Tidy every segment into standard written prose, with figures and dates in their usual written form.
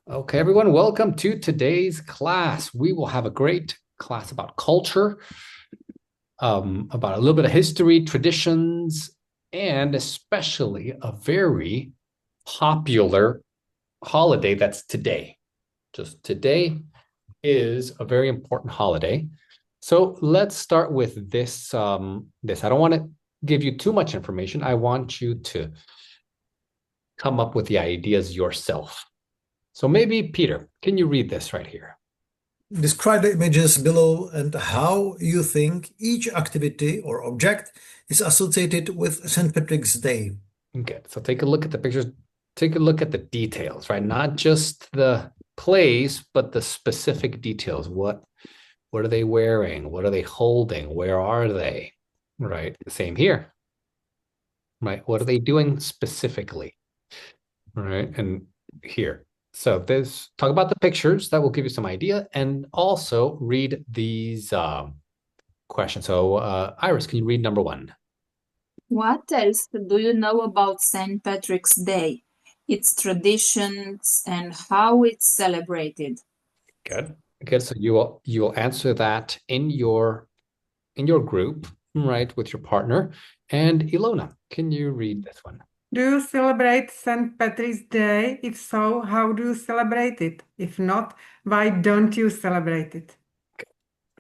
Okay, everyone, welcome to today's class. We will have a great class about culture, about a little bit of history, traditions, and especially a very popular holiday that's today. Just today is a very important holiday. So let's start with this. I don't want to give you too much information. I want you to come up with the ideas yourself. So maybe Peter, can you read this right here? Describe the images below and how you think each activity or object is associated with St. Patrick's Day. Okay, so take a look at the pictures, take a look at the details, right? Not just the place, but the specific details. What are they wearing? What are they holding? Where are they? Right. Same here. Right. What are they doing specifically? Right. And here. So this talk about the pictures that will give you some idea and also read these questions. So Iris, can you read number one? What else do you know about St. Patrick's Day, its traditions, and how it's celebrated? Good. Good. So you will answer that in your group, right, with your partner. And Ilona, can you read this one? Do you celebrate St. Patrick's Day? If so, how do you celebrate it? If not, why don't you celebrate it?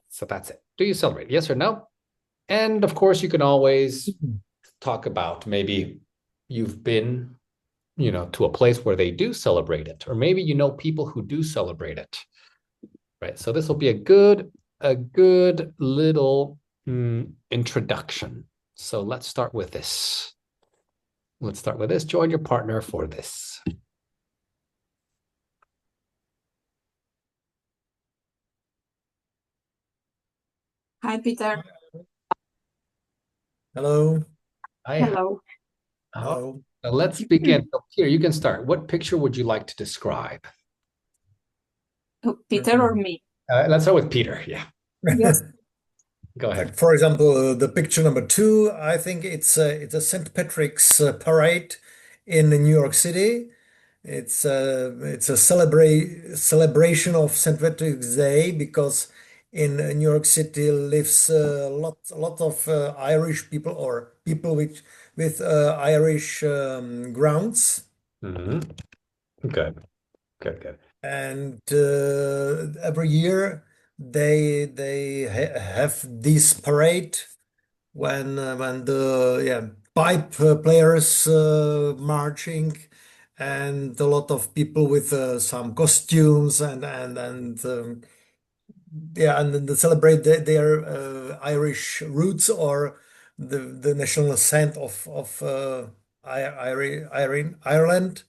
So that's it. Do you celebrate? Yes or no? And of course, you can always talk about maybe you've been, to a place where they do celebrate it, or maybe you know people who do celebrate it, right? So this will be a good little introduction. So let's start with this. Let's start with this. Join your partner for this. Hi, Peter. Hello. Hi. Hello. Hello. So let's begin. So Peter, you can start. What picture would you like to describe? Peter or me? Let's start with Peter. Yeah, Yes. go ahead. Like, for example, the picture number two, I think it's a St. Patrick's parade in New York City. It's a celebration of St. Patrick's Day because in New York City lives a lot of Irish people or people with Irish grounds. Hmm. Good, good, good. And every year they have this parade when the pipe players marching and a lot of people with some costumes and then they celebrate their Irish roots or the national scent of Ireland,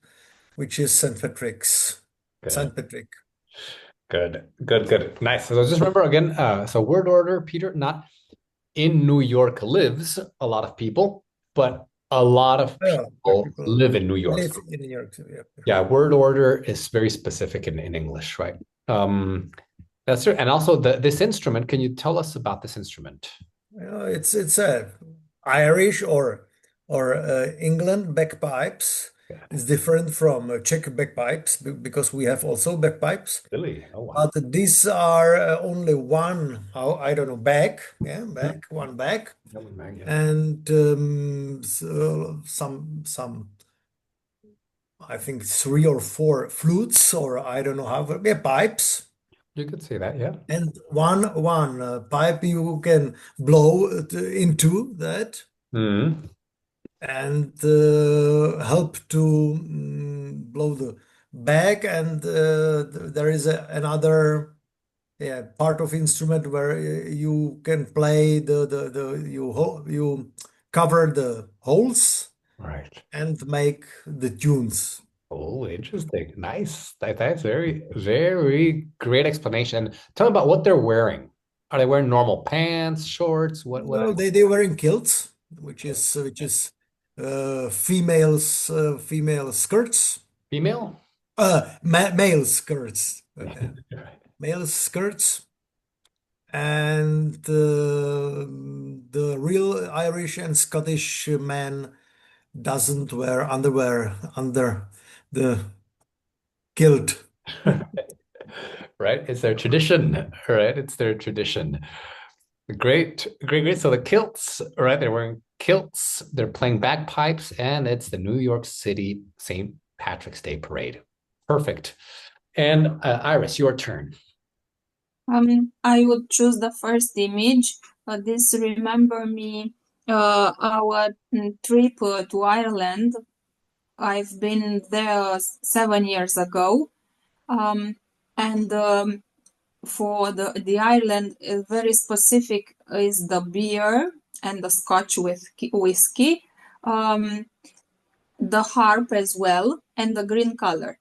which is St. Patrick's. Good, St. Patrick. good, good, good. Nice. So just remember again, so word order, Peter, not in New York lives a lot of people, but a lot of Yeah, people people live in New York. live in New York City. Yeah, word order is very specific in English, right? That's true. And also this instrument, can you tell us about this instrument? It's Irish or England bagpipes. Good. It's different from Czech bagpipes because we have also bagpipes. Really? Oh, wow. But these are only one, how I don't know, bag, yeah, bag, one bag, Yeah. and some I think three or four flutes or I don't know how, yeah, pipes. You could say that, yeah. And one pipe you can blow into that Hmm. and help to blow the bag. And there is another part of instrument where you can play you cover the holes Right. and make the tunes. Oh, interesting. Nice. That's very, very great explanation. Tell me about what they're wearing. Are they wearing normal pants, shorts? What are No, they wearing kilts, which is female skirts, female? male skirts, Right. male skirts, and the real Irish and Scottish man doesn't wear underwear under the kilt. Right? It's their tradition, right? It's their tradition. Great, great, great. So the kilts, right? They're wearing kilts, they're playing bagpipes, and it's the New York City St. Patrick's Day parade. Perfect. And Iris, your turn. I would choose the first image. This remember me our trip to Ireland. I've been there 7 years ago. And for the Ireland, very specific is the beer and the Scotch with whiskey, the harp as well, and the green color.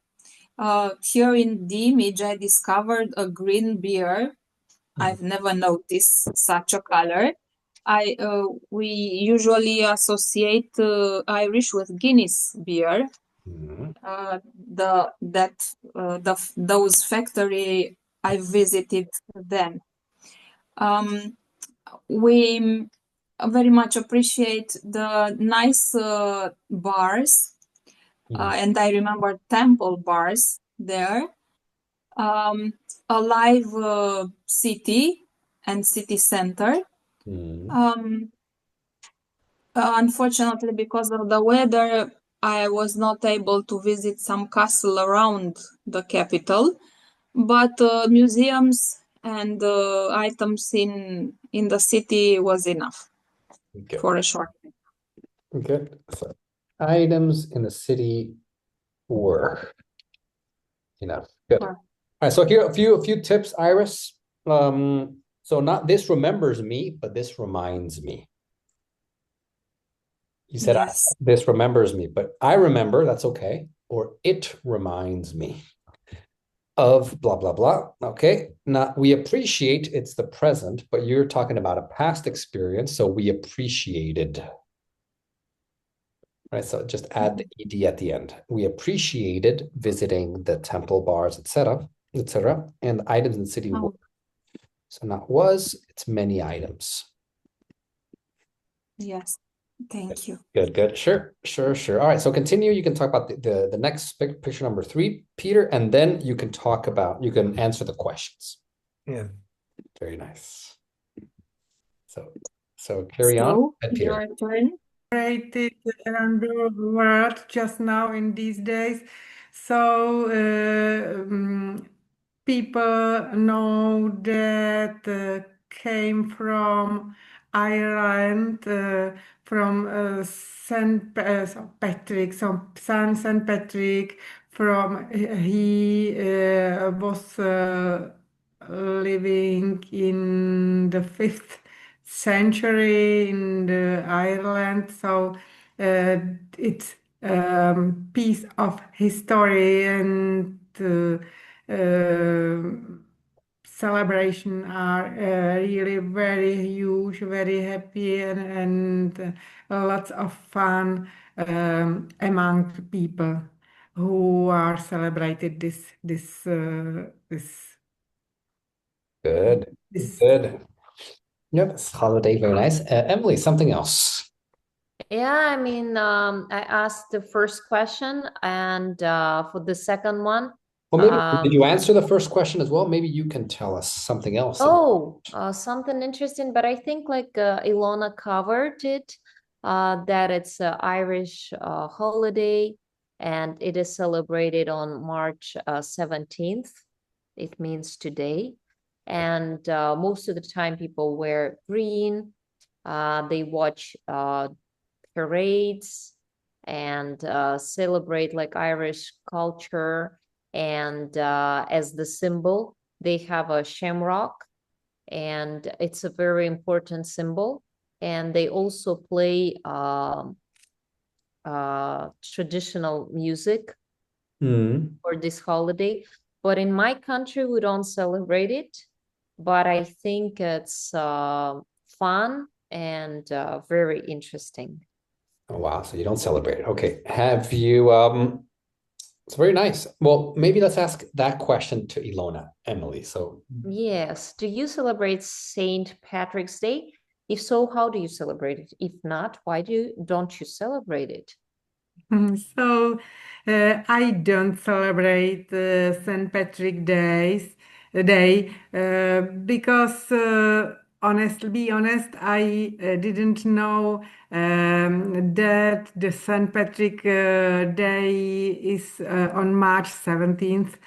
Here in the image, I discovered a green beer. I've never noticed such a color. We usually associate Irish with Guinness beer. Mhm. Those factory I visited them. We very much appreciate the nice bars, Mhm. and I remember temple bars there. Um, a live city and city center. Mhm. Um, Unfortunately, because of the weather, I was not able to visit some castle around the capital, but museums and items in the city was enough Good. for a short time. Good. So items in the city were enough. Good. All Sure. right. So here a few tips, Iris. So not this remembers me, but this reminds me. You said Yes. this remembers me, but I remember, that's okay. Or it reminds me of blah, blah, blah. Okay. Now we appreciate it's the present, but you're talking about a past experience. So we appreciated. Right. So just add the ed at the end. We appreciated visiting the temple bars, etc., etc., and items in the city were. Oh, So not was, it's many items. yes. Thank you. Good, good. Sure, sure, sure. All right. So continue. You can talk about the next picture number 3, Peter, and then you can talk about, you can answer the questions. Yeah. Very nice. So carry on, So, Peter. your turn. Created around the world just now in these days. So people know that came from Ireland, from Patrick, so Saint Patrick. From he was living in the 5th century in the Ireland, so it's piece of history and celebration are really very huge, very happy, and lots of fun among people who are celebrated Good, this. good. Yep, it's holiday, very nice. Emily, something else. Yeah, I mean, I asked the first question, and for the second one, Well, maybe did you answer the first question as well? Maybe you can tell us something else. something interesting, but I think like Ilona covered it, that it's an Irish holiday, and it is celebrated on March 17th. It means today. And most of the time people wear green. They watch parades and celebrate like Irish culture. And as the symbol, they have a shamrock, and it's a very important symbol. And they also play traditional music for this holiday. But in my country, we don't celebrate it. But I think it's fun and very interesting. Oh, wow. So you don't celebrate it. Okay. Have you, it's very nice. Well, maybe let's ask that question to Ilona, Emily. So Yes. Do you celebrate St. Patrick's Day? If so, how do you celebrate it? If not, why don't you celebrate it? So I don't celebrate St. Patrick Day because be honest, I didn't know that the St. Patrick Day is on March 17th.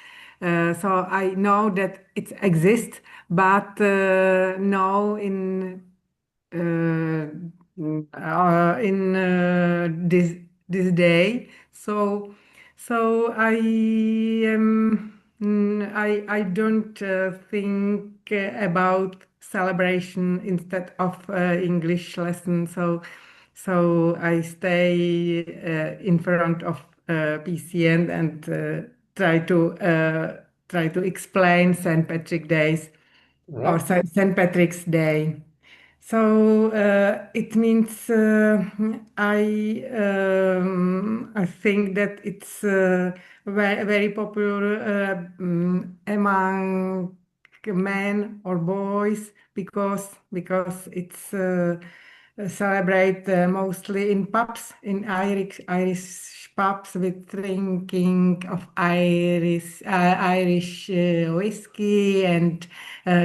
So I know that it exists, but no uh, in this day. So I I don't think about celebration instead of English lesson. So I stay in front of PC and try to explain St. Patrick Days or Right. St. Patrick's Day. So it means I think that it's very popular among men or boys because it's celebrate mostly in pubs in Irish pubs with drinking of Irish whiskey and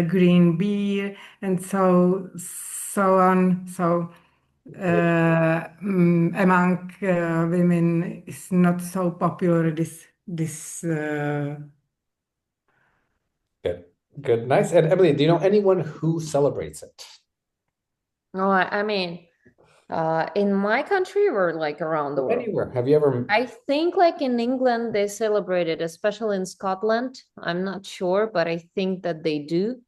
green beer and so on. So among women, it's not so popular. This. Good. Good. Nice. And Emily, do you know anyone who celebrates it? No, I mean, in my country or like around the world? Anywhere? Have you ever? I think like in England they celebrate it, especially in Scotland. I'm not sure, but I think that they do.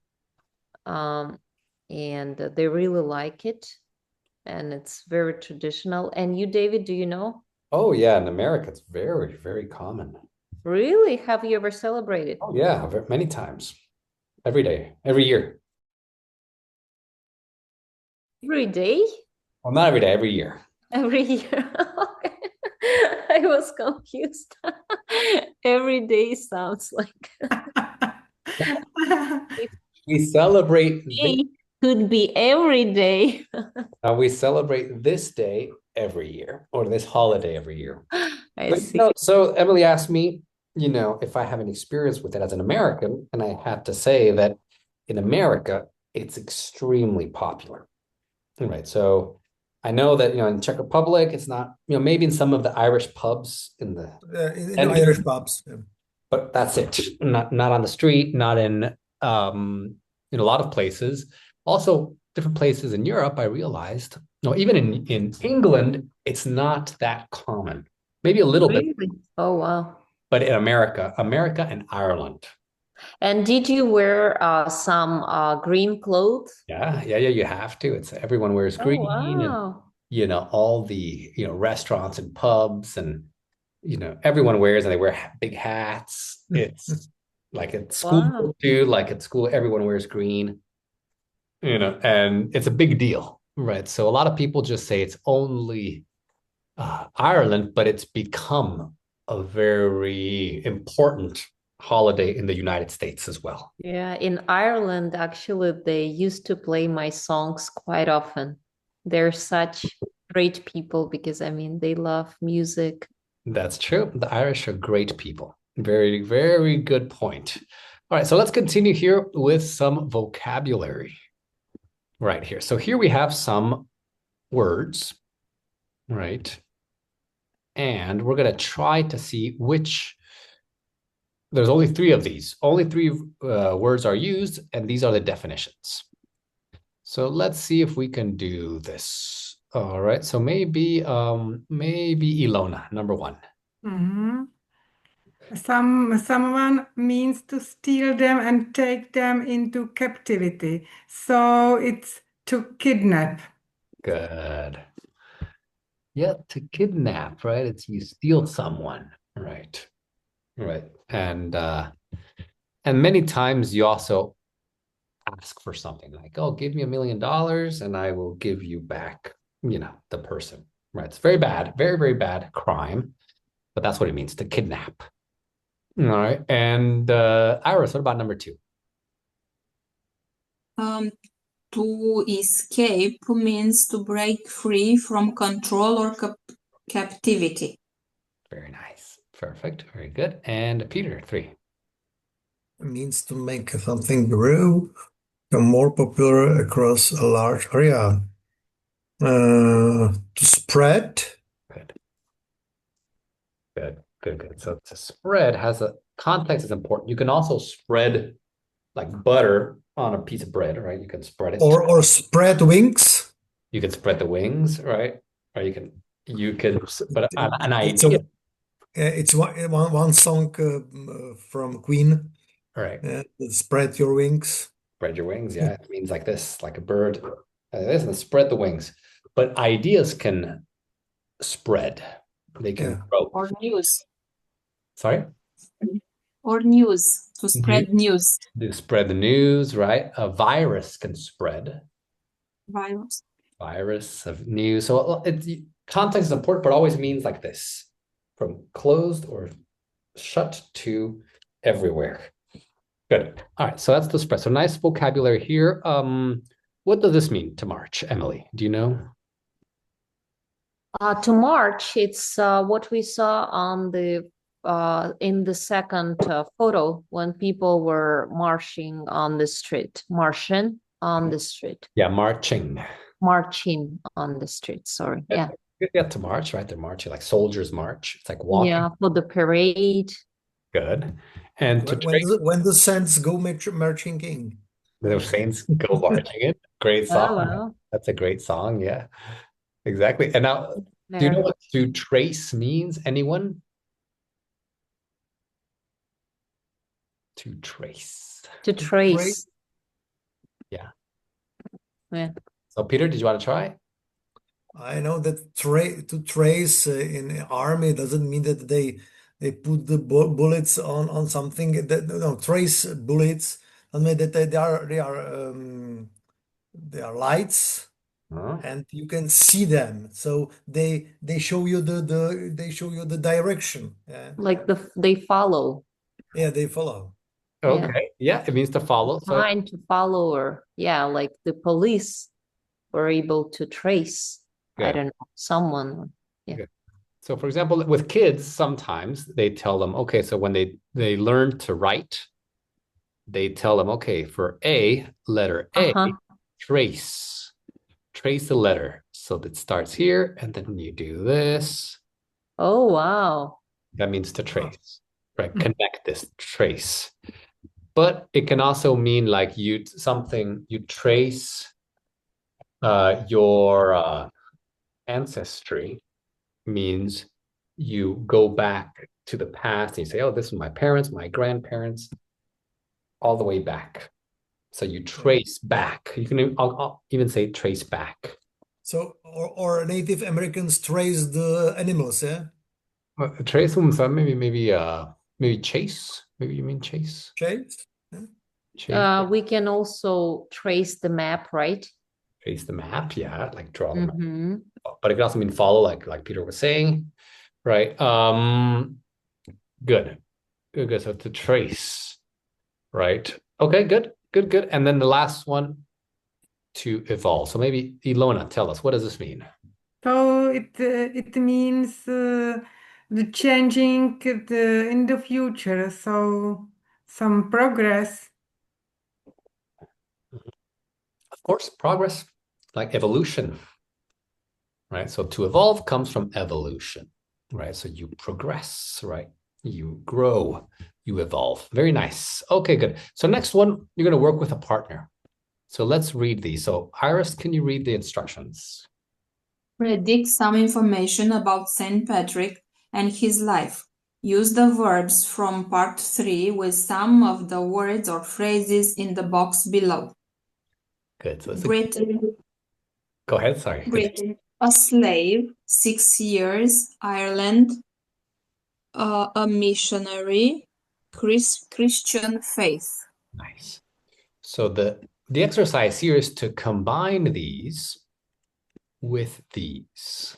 And they really like it, and it's very traditional. And you, David, do you know? Oh, yeah. In America, it's very, very common. Really? Have you ever celebrated? Oh, yeah. Many times. Every day, every year. Every day? Well, not every day, every year. Every year? Okay. I was confused. Every day sounds like it We celebrate this. could be every day. We celebrate this day every year, or this holiday every year. I But see. so Emily asked me, if I have an experience with it as an American, and I have to say that in America, it's extremely popular. Right. So I know that, in Czech Republic, it's not, maybe in some of the Irish pubs in the In center, Irish pubs. Yeah. but that's it. Not on the street, not in a lot of places. Also, different places in Europe, I realized, even in England, it's not that common. Maybe a little bit, Really? Oh, wow. but in America and Ireland. And did you wear some green clothes? Yeah, yeah, yeah, you have to. It's everyone wears Oh, green and wow. all the, restaurants and pubs and everyone wears and they wear big hats. It's like at school Wow. too, like at school, everyone wears green, and it's a big deal, right? So a lot of people just say it's only Ireland, but it's become a very important holiday in the United States as well. Yeah, in Ireland, actually, they used to play my songs quite often. They're such great people because, I mean, they love music. That's true. The Irish are great people. Very, very good point. All right, so let's continue here with some vocabulary right here. So here we have some words, right? And we're going to try to see there's only 3 of these. Only 3 words are used, and these are the definitions. So let's see if we can do this. All right, so maybe Ilona, number 1. Mhm. Someone means to steal them and take them into captivity. So it's to kidnap. Good. Yeah, to kidnap, right? It's you steal someone, right? Right. And many times you also ask for something like, oh, give me $1 million and I will give you back, the person. Right. It's very bad, very, very bad crime, but that's what it means to kidnap. All right. And Iris, what about number 2? To escape means to break free from control or captivity. Very nice. Perfect. Very good. And Peter, 3. It means to make something grow, become more popular across a large area. To spread. Good. Good. Good. Good. So to spread has a context is important. You can also spread like butter on a piece of bread, right? You can spread it. Or spread wings. You can spread the wings, right? Or you can, but an It's idea, it's one song from Queen. right? Spread your wings. Spread your wings. Yeah, it means like this, like a bird. This and spread the wings. But ideas can spread. They can Yeah. grow. Or news. Sorry? Or news. To spread news. To spread the news, right? A virus can spread. Virus. Virus of news. So context is important, but always means like this, from closed or shut to everywhere. Good. All right. So that's the spread. So nice vocabulary here. What does this mean to march, Emily? Do you know? To march, it's what we saw on the in the second photo when people were marching on the street, marching on the street, Yeah, marching. marching on the street. Sorry, yeah, Yeah, to march, right? They're marching like soldiers march. It's like walking. yeah, for the parade. Good. And to trace When the Saints go marching in. the Saints go marching in. Great Oh song. well, That's a great song. Yeah, exactly. And now, do you know there what to trace means? Anyone? To trace. to trace. Yeah. Yeah. So, Peter, did you want to try? I know that to trace in army doesn't mean that they put the bullets on something. That no, trace bullets. I mean that they are lights Huh? and you can see them. So they show you they show you the direction. Yeah, Like they follow. yeah, they follow. Yeah, Okay. Yeah, it means to follow. So, trying to follow, or yeah, like the police were able to trace. I good. don't know, someone. Yeah. Good. So, for example, with kids, sometimes they tell them, okay, so when they learn to write, they tell them, okay, for A, letter A, Uh-huh. trace the letter. So that starts here, and then you do this. Oh, wow. That means to trace, right? Connect this, trace. But it can also mean like you trace your ancestry, means you go back to the past and you say, oh, this is my parents, my grandparents, all the way back. So you trace back. You can I'll even say trace back. So or Native Americans trace the animals. Yeah, Trace them, so maybe chase. Maybe you mean chase. chase. Yeah. Chase. We can also trace the map, right? Trace the map, yeah, like draw the map. Mm-hmm. But it can also mean follow, like Peter was saying, right? Good. So to trace, right? Okay, good. And then the last one, to evolve. So maybe Ilona, tell us, what does this mean? So it means the changing in the future. So some progress. Of course, progress, like evolution, right? So to evolve comes from evolution, right? So you progress, right? You grow, you evolve. Very nice. Okay, good. So next one, you're going to work with a partner. So let's read these. So Iris, can you read the instructions? Predict some information about Saint Patrick and his life. Use the verbs from part 3 with some of the words or phrases in the box below. Good. So Britain, go ahead. Sorry. Britain, a slave, 6 years, Ireland, a missionary, Christian faith. Nice. So the exercise here is to combine these with these.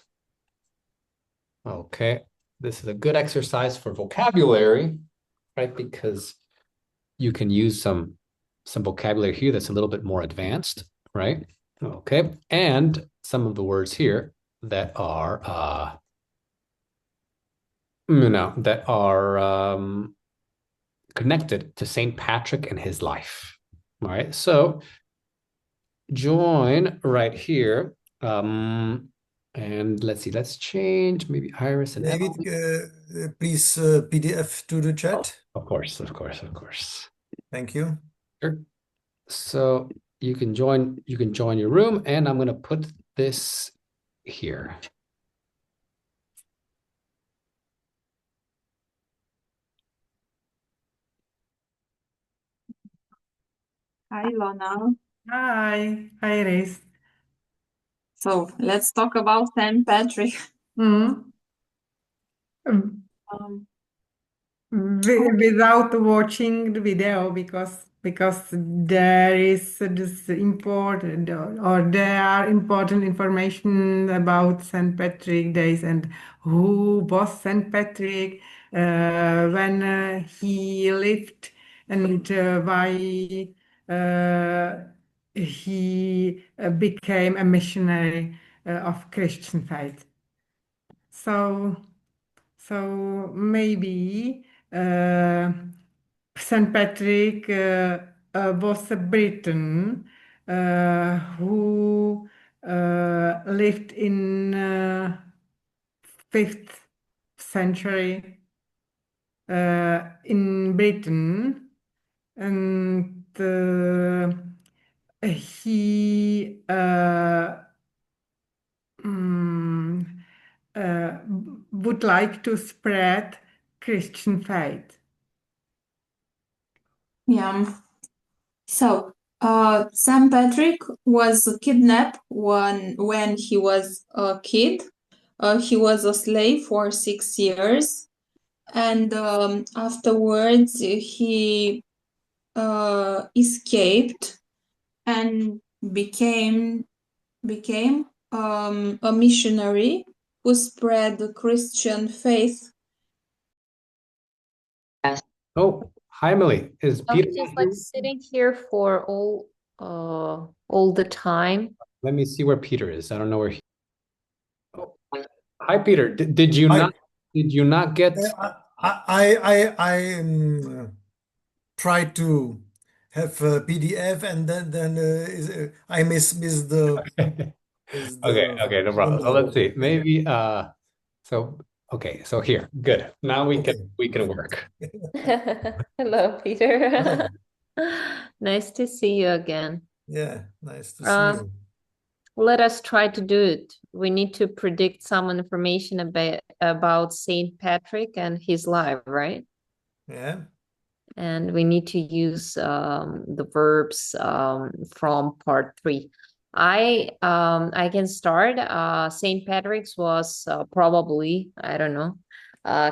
Okay, this is a good exercise for vocabulary, right? Because you can use some vocabulary here that's a little bit more advanced, right? Okay, and some of the words here that are that are connected to Saint Patrick and his life. All right, so join right here. And let's see, let's change maybe Iris and David, Emily. please PDF to the chat. Of course, of course, of course. Thank you. Sure. So you can join your room, and I'm gonna put this here. Hi, Lona. Hi, Iris. So let's talk about St. Patrick. Mm. Um, Without watching the video because there is this important or there are important information about St. Patrick Days and who was St. Patrick when he lived and why uh, he became a missionary of Christian faith. So maybe St. Patrick was a Briton who lived in 5th century in Britain, and he mm, would like to spread Christian faith. yeah. So, St. Patrick was kidnapped when he was a kid. He was a slave for 6 years, and afterwards he escaped and became a missionary who spread the Christian faith. Oh, hi, Emily. Is I'm Peter just not like here? sitting here for all the time. Let me see where Peter is. I don't know where he. Oh, hi, Peter. Did I you not get? I tried to have a PDF and then I miss the is Okay, the okay, no problem. So let's symbol. see. Maybe so okay, so here. Good. Now Okay. we can work. Hello, Peter. Hello. Nice to see you again. Yeah, nice to see Uh, you. let us try to do it. We need to predict some information about Saint Patrick and his life, right? Yeah. And we need to use the verbs from part 3. I can start. Saint Patrick's was probably, I don't know,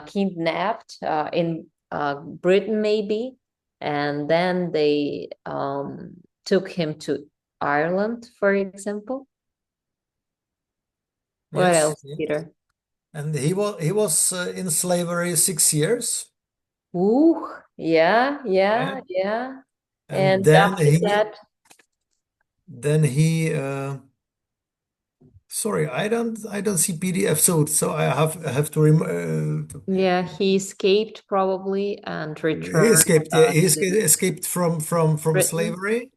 kidnapped in Britain maybe, and then they took him to Ireland, for example. What Yes. else, Yes. Peter? And he was in slavery 6 years. Ooh, yeah, Yeah. yeah, yeah. And And after that, then he sorry, I don't see PDF, so I have to yeah, he escaped probably and he returned escaped. Yeah, he to escaped from Britain. slavery,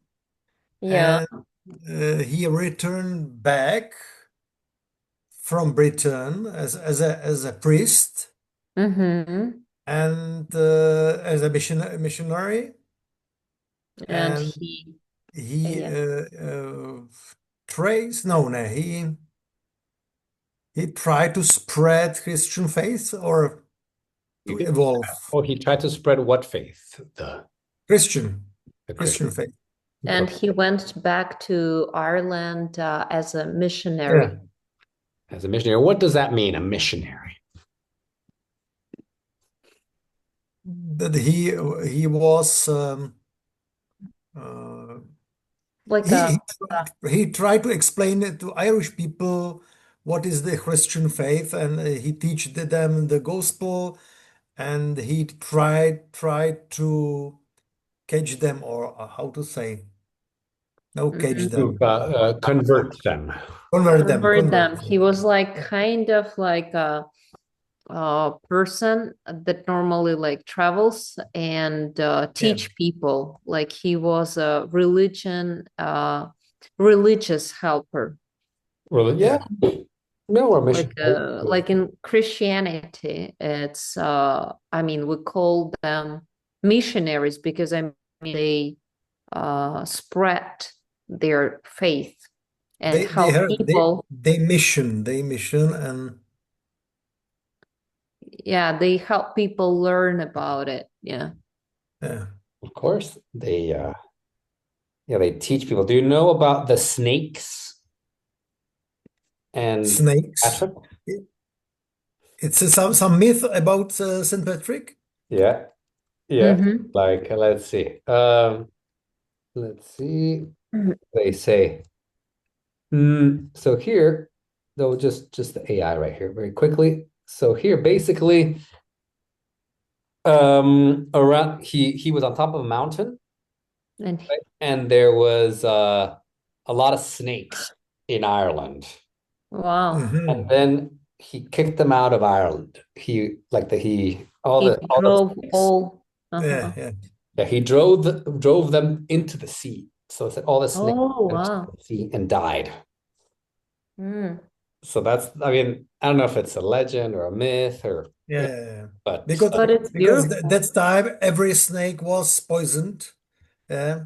Yeah. and he returned back from Britain as a priest Mm-hmm. and as a missionary, And and he yeah, trace no no he tried to spread Christian faith or He to did. evolve Oh, he tried to spread what faith? Christian The Christian. Christian faith. and he went back to Ireland as a Yeah, missionary. As a missionary. What does that mean, a missionary? that he was uh, Like he, a, he he tried to explain it to Irish people what is the Christian faith, and he teach them the gospel, and he tried to catch them, or how to say, no, catch mm, them, Convert them. convert them, convert convert them. them. He was like kind of like person that normally like travels and Yeah. teach people. Like he was a religious helper. Well, yeah. No, or mission. Like in Christianity, it's I mean we call them missionaries because I mean they spread their faith and They help have people. they mission and Yeah, they help people learn about it. Yeah. yeah. Of course, they teach people. Do you know about the snakes and Snakes. Patrick? It's some myth about Saint Patrick. Yeah, yeah. Mm-hmm. Like let's see. They say. So here, though, just the AI right here, very quickly. So here, basically, around he was on top of a mountain, And right? And there was a lot of snakes in Ireland. wow, And Hmm. then he kicked them out of Ireland. He like the he he all the drove snakes. all. Yeah, Uh-huh. yeah. Yeah, he drove them into the sea. So it's like all the snakes Oh, went into wow. the sea and died. Mm. So that's, I mean, I don't know if it's a legend or a myth or, Yeah, yeah, yeah. but Because But it's beautiful. that time every snake was poisoned. Yeah.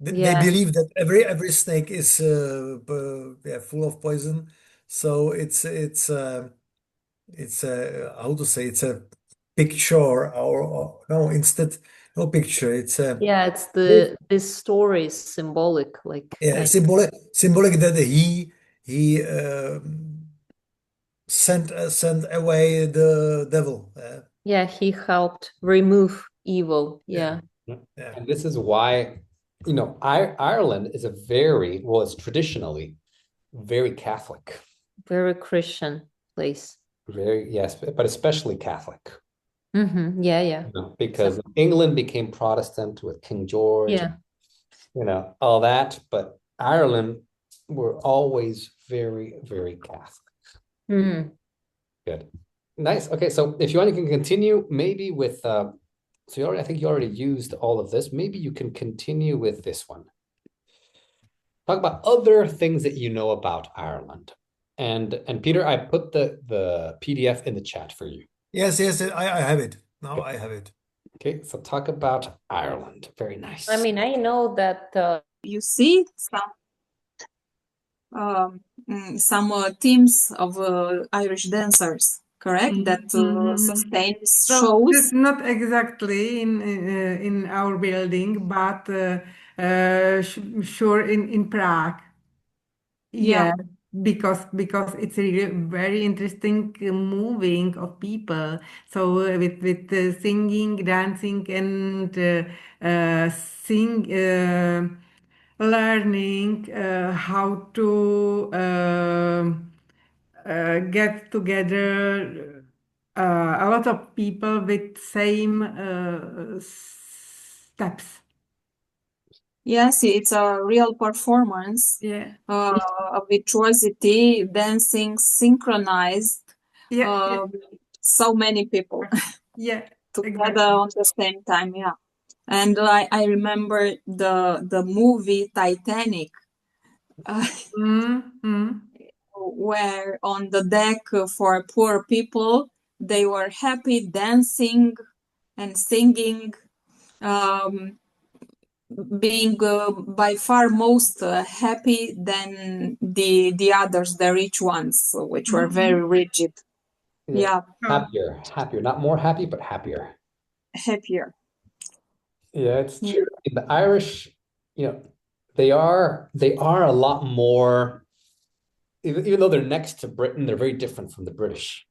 They Yeah. believe that every snake is yeah, full of poison. So it's how to say it's a picture or no instead no picture. It's a Yeah, it's this this story is symbolic, yeah like symbolic that he sent away the devil. yeah, he helped remove evil. Yeah, Yeah, yeah. and this is why, Ireland is a very, well, it's traditionally very Catholic, very Christian place. very, yes, but especially Catholic, Mm-hmm. Yeah, yeah. So because England became Protestant with King George, yeah. all that, but Ireland were always very, very Catholic. Mm. Good. Nice. Okay, so if you want, you can continue maybe with so I think you already used all of this. Maybe you can continue with this one. Talk about other things that you know about Ireland. And Peter, I put the PDF in the chat for you. Yes, yes, I have it. Now Okay. I have it. Okay, so talk about Ireland. Very I nice. mean, I know that You see some teams of Irish dancers, correct? That sustains So shows. just not exactly in our building, but sure in Prague. Yeah. Yeah, because it's really very interesting moving of people. So with singing, dancing, and learning how to get together a lot of people with same steps. Yes, it's a real performance. Yeah, Virtuosity, dancing, synchronized, yeah, yeah, uh, so many people yeah, together exactly. on the same time. Yeah, and I remember the movie Titanic, uh, Mm-hmm. where on the deck for poor people they were happy dancing and singing. Um, being by far most happy than the others, the rich ones, which were Mm-hmm. very rigid. Yeah. Yeah, Oh, Happier, not more happy, but happier. happier. Yeah, it's Yeah. true. The Irish, they are a lot more, even though they're next to Britain, they're very different from the British.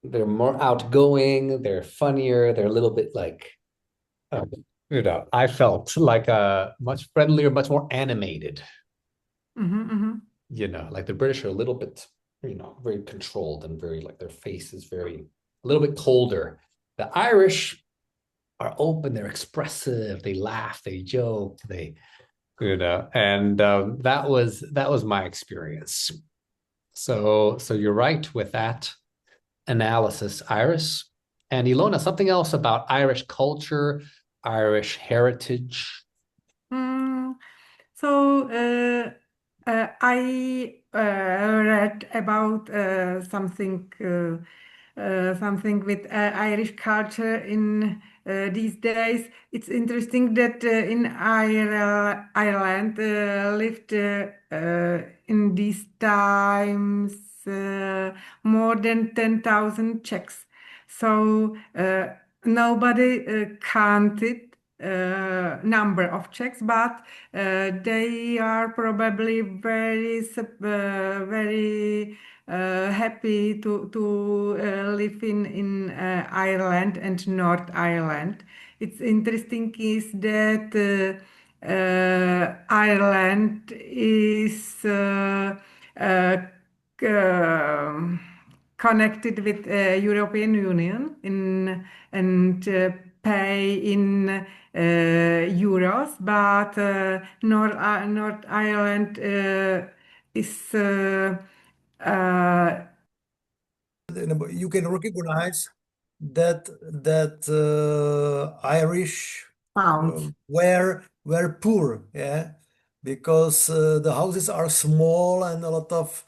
They're more outgoing, they're funnier, they're a little bit like, uh, I felt like much friendlier, much more animated. mm-hmm, mm-hmm. Like the British are a little bit, very controlled and very like their face is very a little bit colder. The Irish are open, they're expressive, they laugh, they joke, and that was my experience. So you're right with that. analysis, Iris. And Ilona, something else about Irish culture, Irish heritage. Mm, so I read about something with Irish culture in these days. It's interesting that in Ireland lived in these times more than 10,000 Czechs. So nobody counted number of Czechs, but they are probably very happy to live in Ireland and North Ireland. It's interesting is that Ireland is um, connected with European Union in and pay in euros, but North Ireland is uh, You can recognize that Irish pounds. were poor, yeah, because the houses are small and a lot of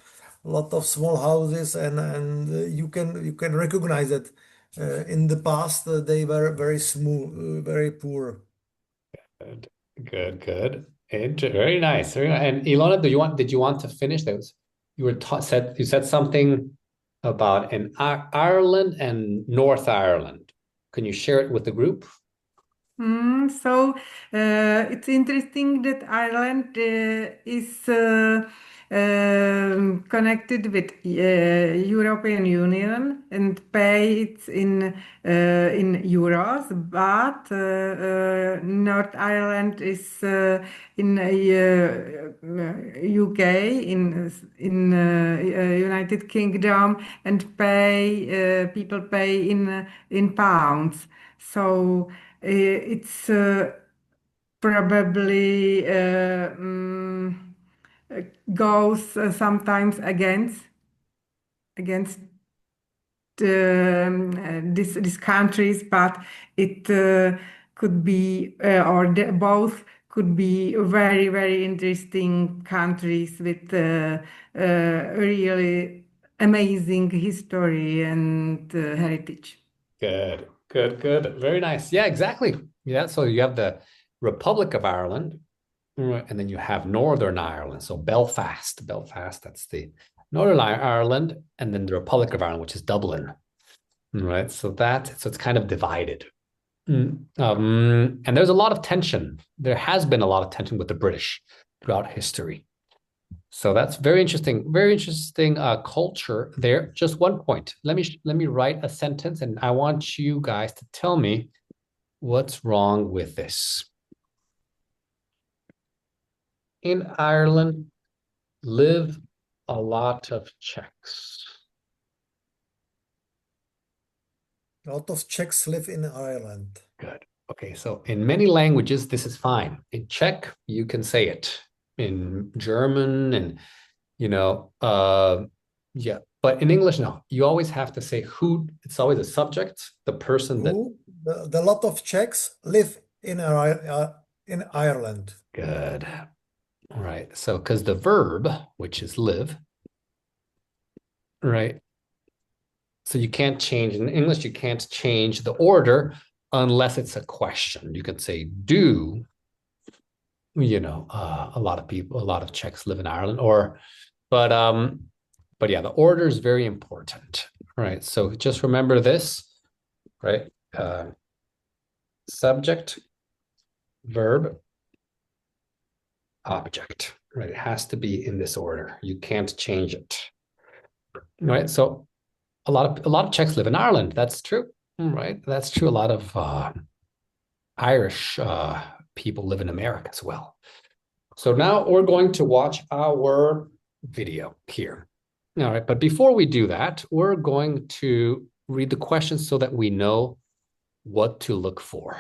small houses, and you can recognize that in the past they were very small, very poor. Good, good, good. Very nice. Very nice. And Ilona, did you want to finish those? You said something about in Ireland and North Ireland. Can you share it with the group? So it's interesting that Ireland is connected with European Union and pay it in euros, but North Ireland is in UK in United Kingdom and pay people pay in pounds. So it's probably uh, goes sometimes against these countries, but it could be or both could be very interesting countries with really amazing history and heritage. Good, good, good. Very nice. Yeah, exactly. Yeah, so you have the Republic of Ireland, and then you have Northern Ireland. So Belfast, that's the Northern Ireland, and then the Republic of Ireland, which is Dublin. Right. So it's kind of divided. And there's a lot of tension. There has been a lot of tension with the British throughout history. So that's very interesting culture there. Just one point. Let me write a sentence, and I want you guys to tell me what's wrong with this. In Ireland, live a lot of Czechs. A lot of Czechs live in Ireland. Good. Okay, so in many languages, this is fine. In Czech, you can say it. In German and yeah. But in English, no. You always have to say who. It's always a subject, the person that. Who? The lot of Czechs live in Ireland. Good. All right. So, because the verb, which is live, right? So you can't change in English, you can't change the order unless it's a question. You can say, do, a lot of people, a lot of Czechs live in Ireland, but yeah, the order is very important, right? So just remember this, right? Subject, verb, object, right? It has to be in this order. You can't change it, right? So a lot of Czechs live in Ireland. That's true, right? That's true. A lot of Irish people live in America as well. So now we're going to watch our video here. All right, but before we do that, we're going to read the questions so that we know what to look for.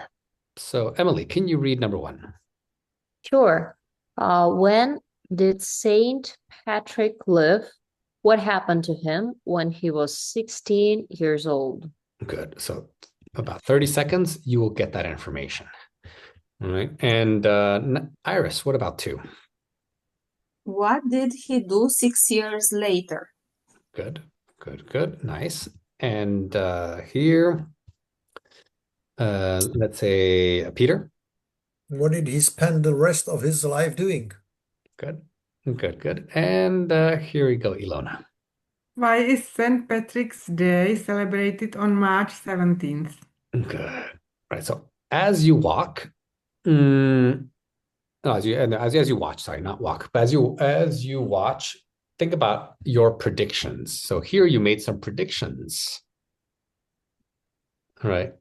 So Emily, can you read number one? Sure. When did Saint Patrick live? What happened to him when he was 16 years old? Good. So about 30 seconds, you will get that information. All right. And Iris, what about two? What did he do 6 years later? Good, good, good. Nice. And here, let's say Peter. What did he spend the rest of his life doing? Good, good, good. And here we go, Ilona. Why is St. Patrick's Day celebrated on March 17th? Good. Right. So as you walk, no, as you watch, sorry, not walk, but as you watch, think about your predictions. So here you made some predictions. All right.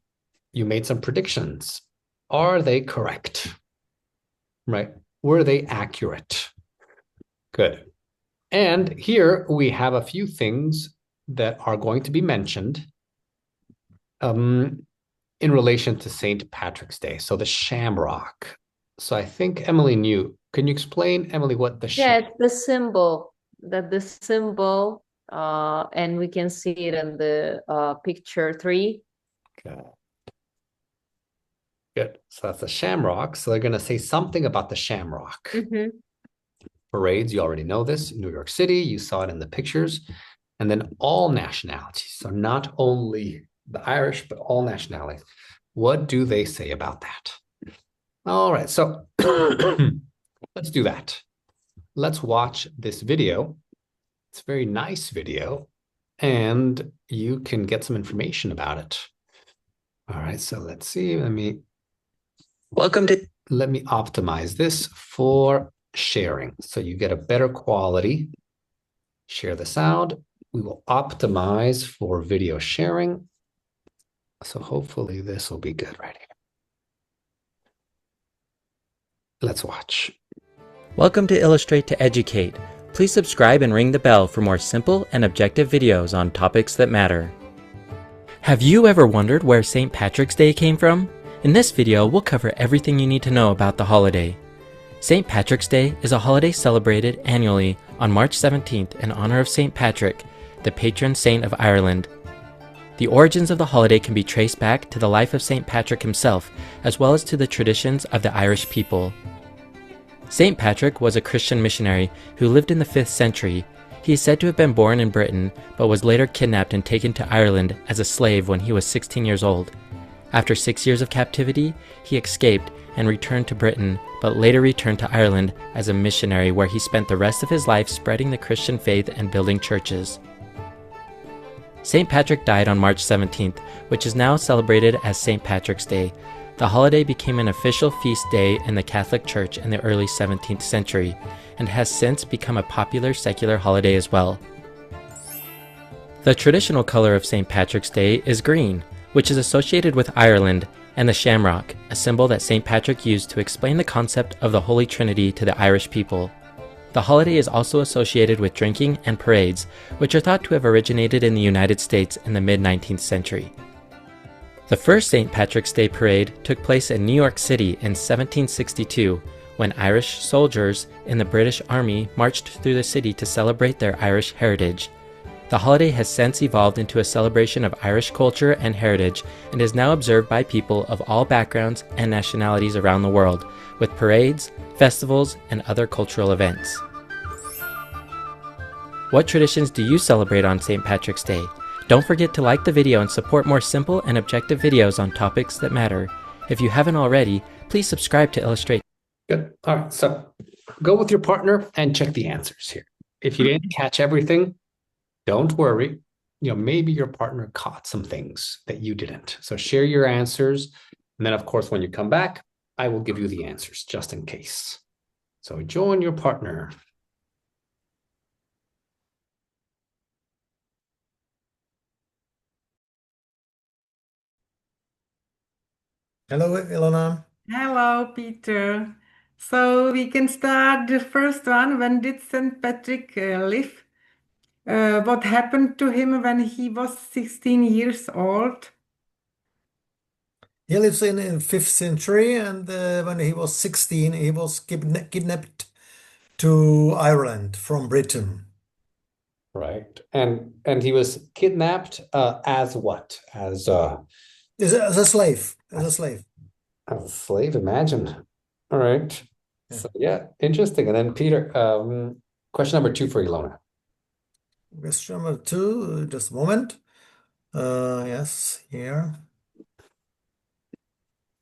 You made some predictions. Are they correct? Right. Were they accurate? Good. And here we have a few things that are going to be mentioned in relation to St. Patrick's Day. So the shamrock. So I think Emily knew. Can you explain, Emily, what the Yeah, it's the symbol. And we can see it in the picture 3. Okay. Good. So that's the shamrock. So they're going to say something about the shamrock. Parades, you already know this. New York City, you saw it in the pictures. And then all nationalities. So not only the Irish, but all nationalities. What do they say about that? All right. So let's do that. Let's watch this video. It's a very nice video, and you can get some information about it. All right. So let's see. Let me optimize this for sharing so you get a better quality. Share the sound. We will optimize for video sharing. So hopefully this will be good right here. Let's watch. Welcome to Illustrate to Educate. Please subscribe and ring the bell for more simple and objective videos on topics that matter. Have you ever wondered where St. Patrick's Day came from? In this video, we'll cover everything you need to know about the holiday. St. Patrick's Day is a holiday celebrated annually on March 17th in honor of St. Patrick, the patron saint of Ireland. The origins of the holiday can be traced back to the life of St. Patrick himself, as well as to the traditions of the Irish people. St. Patrick was a Christian missionary who lived in the 5th century. He is said to have been born in Britain, but was later kidnapped and taken to Ireland as a slave when he was 16 years old. After 6 years of captivity, he escaped and returned to Britain, but later returned to Ireland as a missionary where he spent the rest of his life spreading the Christian faith and building churches. St. Patrick died on March 17th, which is now celebrated as St. Patrick's Day. The holiday became an official feast day in the Catholic Church in the early 17th century, and has since become a popular secular holiday as well. The traditional color of St. Patrick's Day is green, which is associated with Ireland, and the shamrock, a symbol that St. Patrick used to explain the concept of the Holy Trinity to the Irish people. The holiday is also associated with drinking and parades, which are thought to have originated in the United States in the mid-19th century. The first St. Patrick's Day parade took place in New York City in 1762, when Irish soldiers in the British Army marched through the city to celebrate their Irish heritage. The holiday has since evolved into a celebration of Irish culture and heritage and is now observed by people of all backgrounds and nationalities around the world, with parades, festivals, and other cultural events. What traditions do you celebrate on St. Patrick's Day? Don't forget to like the video and support more simple and objective videos on topics that matter. If you haven't already, please subscribe to Illustrate. Good. All right. So go with your partner and check the answers here. If you didn't catch everything, don't worry. Maybe your partner caught some things that you didn't. So share your answers. And then, of course, when you come back, I will give you the answers just in case. So join your partner. Hello, Ilona. Hello, Peter. So we can start the first one. When did St. Patrick live? What happened to him when he was 16 years old? He lives in 5th century, and when he was 16, he was kidnapped to Ireland from Britain. right. And he was kidnapped as what? As a slave, as a slave. As a slave, imagine. All right. Yeah. So yeah, interesting. And then Peter, question number 2 for Ilona. Question number 2, just a moment. Yes, here.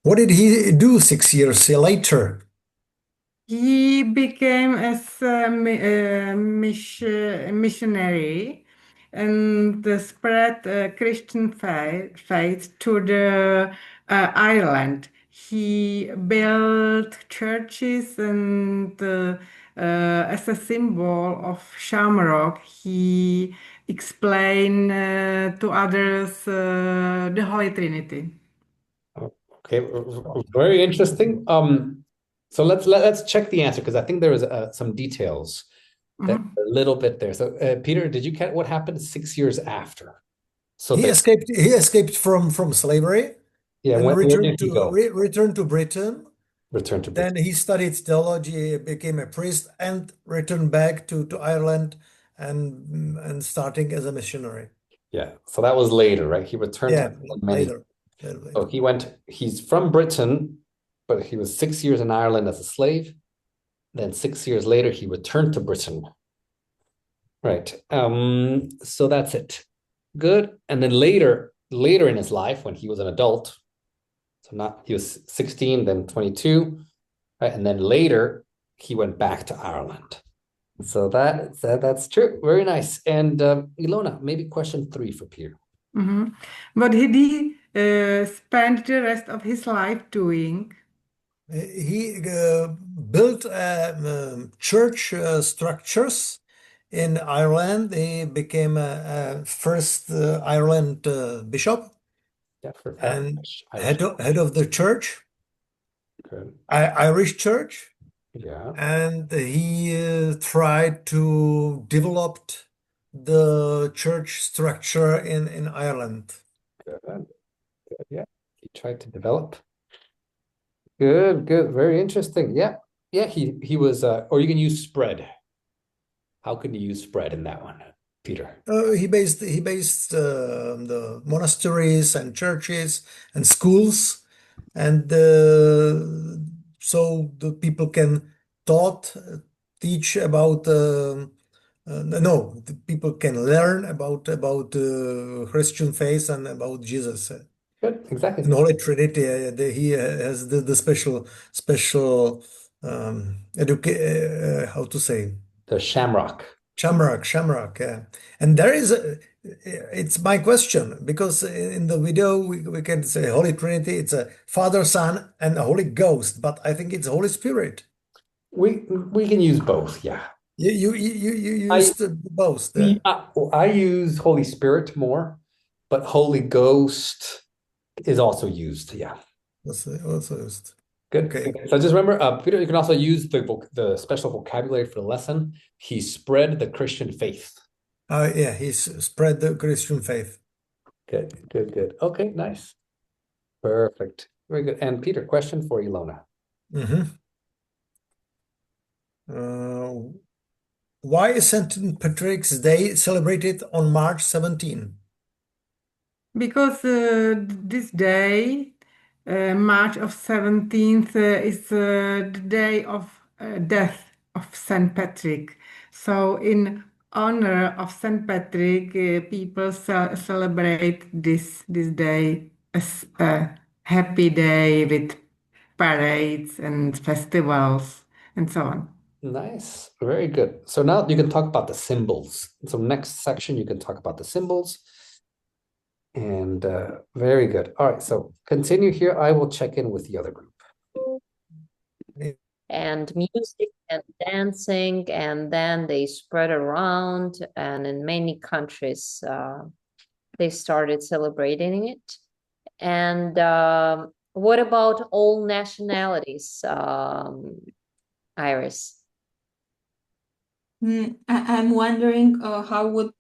What did he do 6 years later? He became as a missionary and spread Christian faith to the Ireland. He built churches and as a symbol of Shamrock, he explained to others the Holy Trinity. Okay, very interesting. So let's check the answer because I think there was some details that Mhm. are a little bit there. So Peter, did you catch what happened 6 years after? So He they, escaped. He escaped from slavery yeah, and where did he go? returned to Britain. Return to Britain. Then he studied theology, became a priest, and returned back to Ireland and starting as a missionary. Yeah, so that was later, right? He returned to Yeah, Britain many. later. So he's from Britain, but he was 6 years in Ireland as a slave. Then 6 years later, he returned to Britain. Right. So that's it. Good. And then later in his life, when he was an adult, so not he was 16, then 22, right? And then later he went back to Ireland. So that's true. Very nice. And Ilona, maybe question 3 for Peter. Mhm. What did he spend the rest of his life doing? He built church structures in Ireland. He became a first Ireland bishop Yeah, for and Irish. head of the church, Good. Irish church. Yeah. And he tried to develop the church structure in Ireland. Good. Good. Yeah. He tried to develop. Good. Good. Very interesting. Yeah. Yeah. He was. Or you can use spread. How can you use spread in that one, Peter? He based the monasteries and churches and schools, and so the people can taught teach about no, the people can learn about Christian faith and about Jesus. Good. Exactly. And Holy Trinity, he has the special how to say, The shamrock. Shamrock, yeah. And it's my question because in the video we can say Holy Trinity, it's a Father, Son, and a Holy Ghost, but I think it's Holy Spirit. We can use both. Yeah. You I used both there. I use Holy Spirit more, but Holy Ghost is also used. Yeah. Also used. Good. Okay. So just remember, Peter, you can also use the special vocabulary for the lesson. He spread the Christian faith. Yeah, he's spread the Christian faith. Good, good, good. Okay, nice. Perfect. Very good. And Peter, question for Ilona. Mhm. Uh, why is St. Patrick's Day celebrated on March 17? Because this day, March of 17th, is the day of death of Saint Patrick. So in honor of Saint Patrick, people celebrate this day as a happy day with parades and festivals and so on. Nice. Very good. So now you can talk about the symbols. So next section, you can talk about the symbols. And very good. All right. So continue here. I will check in with the other group. And music and dancing, and then they spread around, and in many countries they started celebrating it. And what about all nationalities, Iris? I'm wondering how would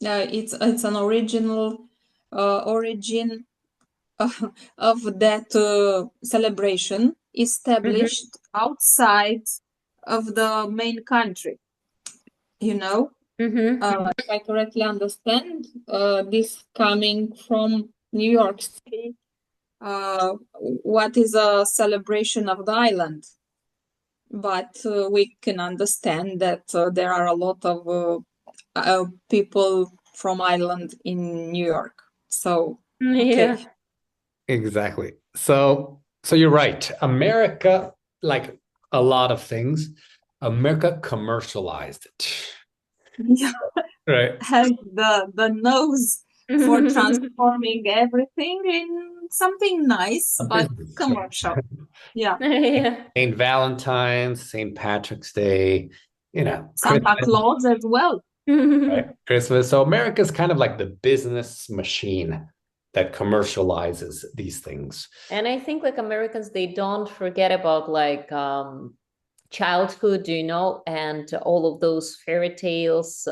it's an original origin of that celebration established outside of the main country, you know? If I correctly understand, this coming from New York City, what is a celebration of the island? But we can understand that there are a lot of people from Ireland in New York. So, okay. Yeah. Exactly. So you're right. America, like a lot of things, America commercialized it. Yeah, Right. has the nose for transforming everything in something nice, A but business. commercial. Yeah. Yeah. St. Valentine's, St. Patrick's Day, Santa Christmas, Claus as well. right? Christmas. So America's kind of like the business machine that commercializes these things. And I think like Americans, they don't forget about like childhood, and all of those fairy tales.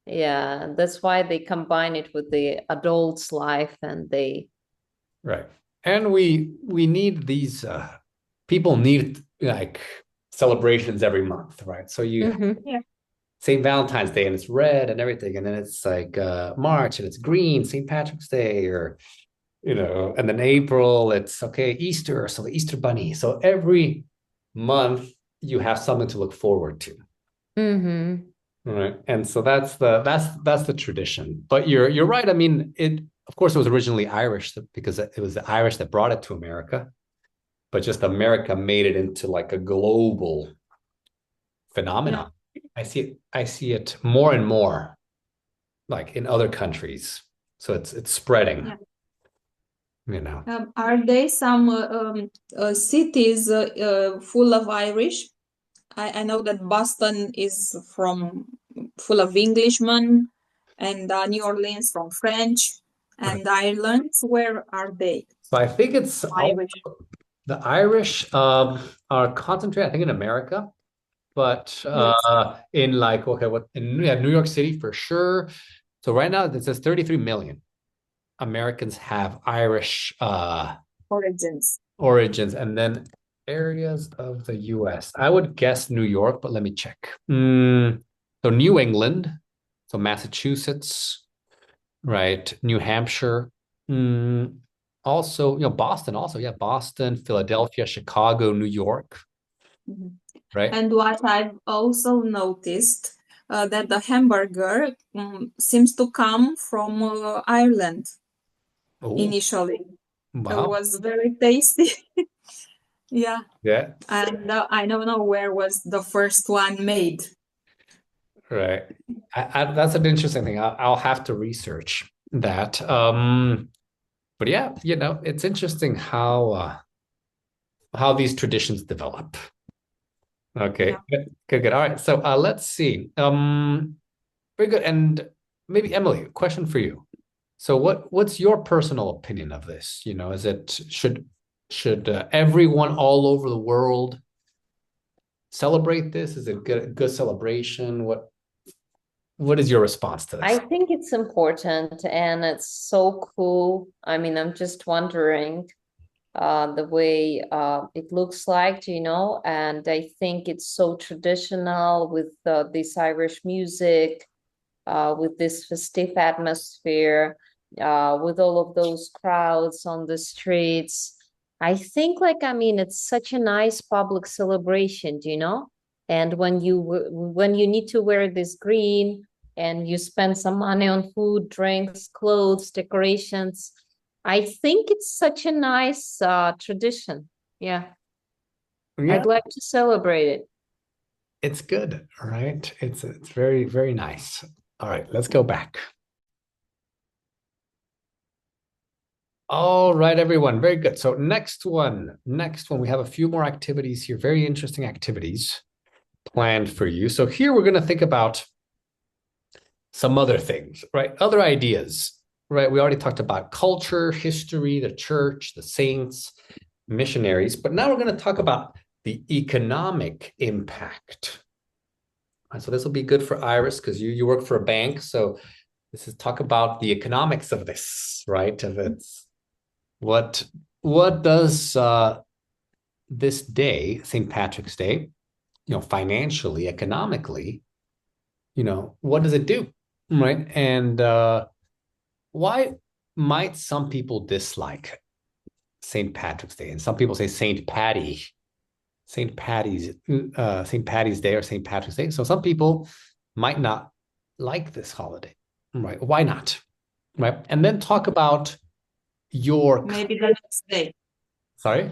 Yeah, that's why they combine it with the adult's life, and they. Right. And we need these people need like celebrations every month, right? So you Yeah. St. Valentine's Day and it's red and everything, and then it's like March and it's green, St. Patrick's Day, or and then April it's okay, Easter, so the Easter bunny. So every month you have something to look forward to. Right. And so that's the tradition. But you're right. I mean, it of course it was originally Irish because it was the Irish that brought it to America, but just America made it into like a global phenomenon. I see it more and more like in other countries. So it's spreading. Yeah. Are there some cities full of Irish? I know that Boston is full of Englishmen, and New Orleans from French, and Ireland. Where are they? So I think it's Irish. the Irish are concentrated, I think, in America, but Yes. in like in New York City for sure. So right now it says 33 million Americans have Irish origins, and then areas of the US. I would guess New York, but let me check. So New England, so Massachusetts, right? New Hampshire. Also, Boston, also, yeah, Boston, Philadelphia, Chicago, New York, right? And what I've also noticed that the hamburger seems to come from Ireland initially. Wow. It was very tasty. Yeah. Yeah. And I don't know where was the first one made. Right. That's an interesting thing. I'll have to research that. But yeah, it's interesting how these traditions develop. Okay. Yeah. Good. All right. So let's see. Very good. And maybe Emily, question for you. So what's your personal opinion of this? Is it should everyone all over the world celebrate this? Is it good celebration? What is your response to I this? think it's important and it's so cool. I mean, I'm just wondering the way it looks like, and I think it's so traditional with this Irish music, with this festive atmosphere, with all of those crowds on the streets. I think, it's such a nice public celebration, and when you need to wear this green and you spend some money on food, drinks, clothes, decorations, I think it's such a nice tradition. Yeah. Yeah. I'd like to celebrate it. It's good, all right? It's very, very nice. All right, let's go back. All right, everyone. Very good. So next one, we have a few more activities here, very interesting activities planned for you. So here we're going to think about some other things, right? Other ideas, right? We already talked about culture, history, the church, the saints, missionaries, but now we're going to talk about the economic impact. So this will be good for Iris because you work for a bank. So this is talk about the economics of this, right? Of it's what does this day, St. Patrick's Day, financially, economically, what does it do? Right. And why might some people dislike St. Patrick's Day? And some people say St. Patty's Day or St. Patrick's Day. So some people might not like this holiday, right? Why not? Right. And then talk about your Maybe the next day. sorry,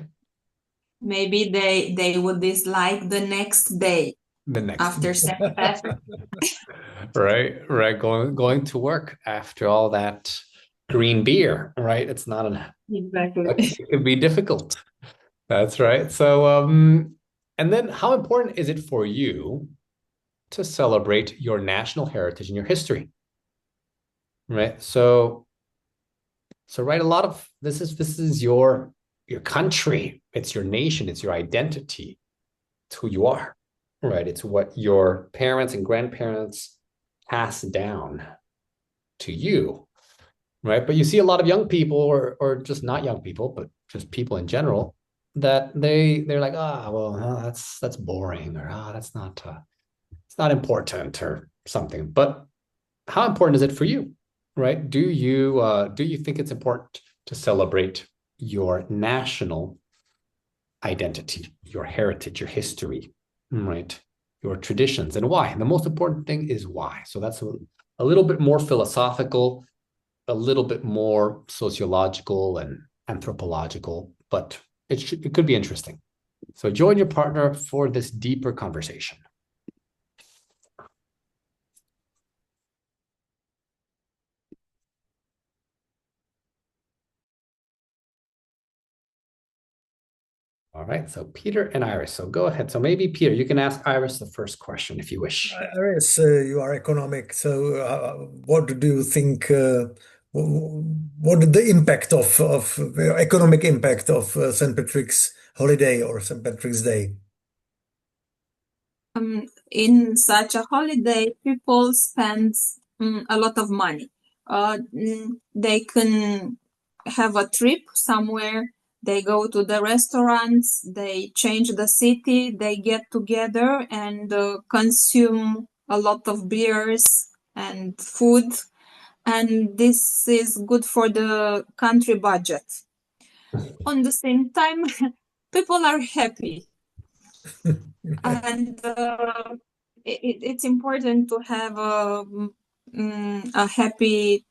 Maybe they would dislike the next day the next after St. Patrick. right, going to work after all that green beer, right? It's not an Exactly. it can be difficult. That's right. So and then how important is it for you to celebrate your national heritage and your history? Right. So right, a lot of this is your country, it's your nation, it's your identity, it's who you are, right? It's what your parents and grandparents pass down to you, right? But you see a lot of young people, or just not young people, but just people in general, that they're like, that's boring, or it's not important or something. But how important is it for you, right? Do you think it's important to celebrate your national identity, your heritage, your history, right? Your traditions, and why? And the most important thing is why. So that's a little bit more philosophical, a little bit more sociological and anthropological, but it could be interesting. So join your partner for this deeper conversation. All right, so Peter and Iris. So go ahead. So maybe Peter, you can ask Iris the first question if you wish. Iris, you are economic, so what do you think? What is the impact of economic impact of St. Patrick's holiday or St. Patrick's Day? In such a holiday, people spend a lot of money. They can have a trip somewhere. They go to the restaurants. They change the city. They get together and consume a lot of beers and food. And this is good for the country budget. On the same time, people are happy. And it's important to have a happy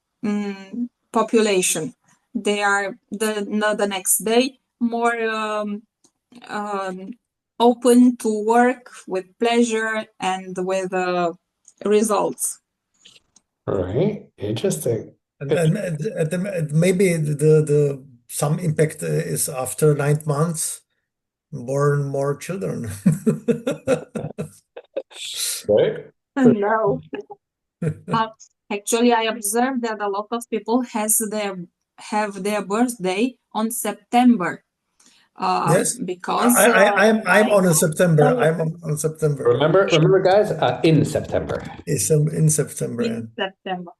population. They are the next day more open to work with pleasure and with results. All right, interesting. And maybe the some impact is after 9 months, born more children. Right. No. Actually, I observed that a lot of people have their birthday on September. Yes, Because I'm on a September. all I'm on September. Remember, guys, in September. It's in September. in September.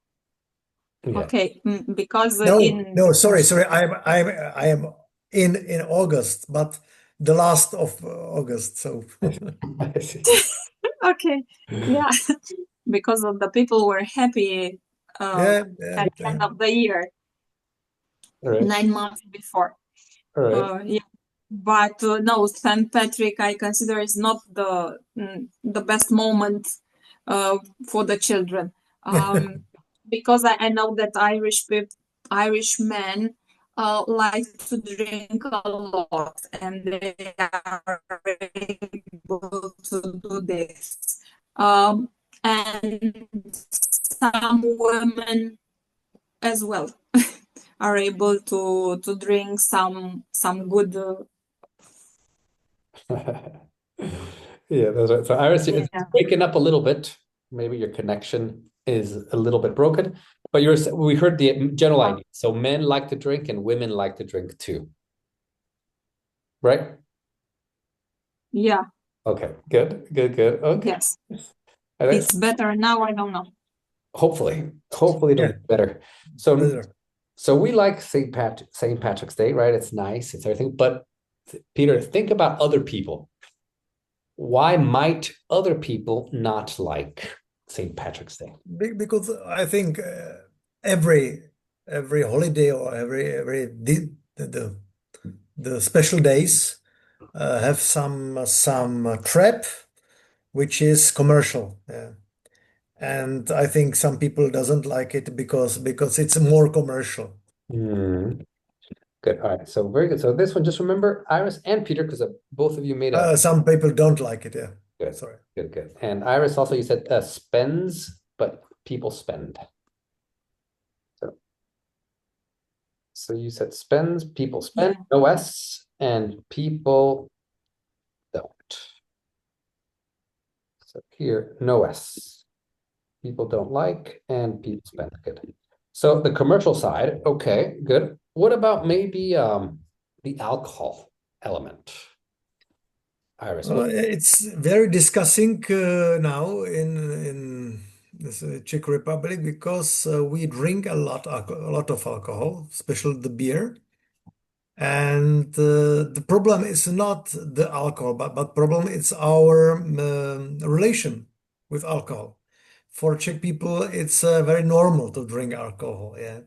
Yeah. Okay, because No, sorry. I am in August, but the last of August. So I see. okay, yeah, because of the people were happy yeah, at the end of the year, All right. 9 months before. All right. Yeah. But no, St. Patrick I consider is not the best moment for the children, because I know that Irish men like to drink a lot, and they are able to do this. And some women as well are able to drink some good. Yeah, that's right. So Iris, it's Yeah. breaking up a little bit. Maybe your connection is a little bit broken, but we heard the general idea. So men like to drink and women like to drink too. Right? Yeah. Okay, good. Okay. Yes. It's better now. I don't know. Hopefully it'll be better. So we like St. Patrick's Day, right? It's nice, it's everything. But Peter, think about other people. Why might other people not like St. Patrick's Day? Because I think every every holiday or every the special days have some trap which is commercial. Yeah. And I think some people doesn't like it because it's more commercial. Hmm. Good. All right. So very good. So this one, just remember Iris and Peter, because both of you made a Some people don't like it. Yeah. good, Sorry. good, good. And Iris also, you said spends, but people spend. So, so you said spends, people spend, Yeah. no S, and people don't. So here, no S. People don't like, and people spend. Good. So the commercial side, okay, good. What about maybe the alcohol element? Iris, what? It's very discussing now in this Czech Republic because we drink a lot of alcohol, especially the beer. And the problem is not the alcohol, but problem is our relation with alcohol. For Czech people, it's very normal to drink alcohol. Yeah.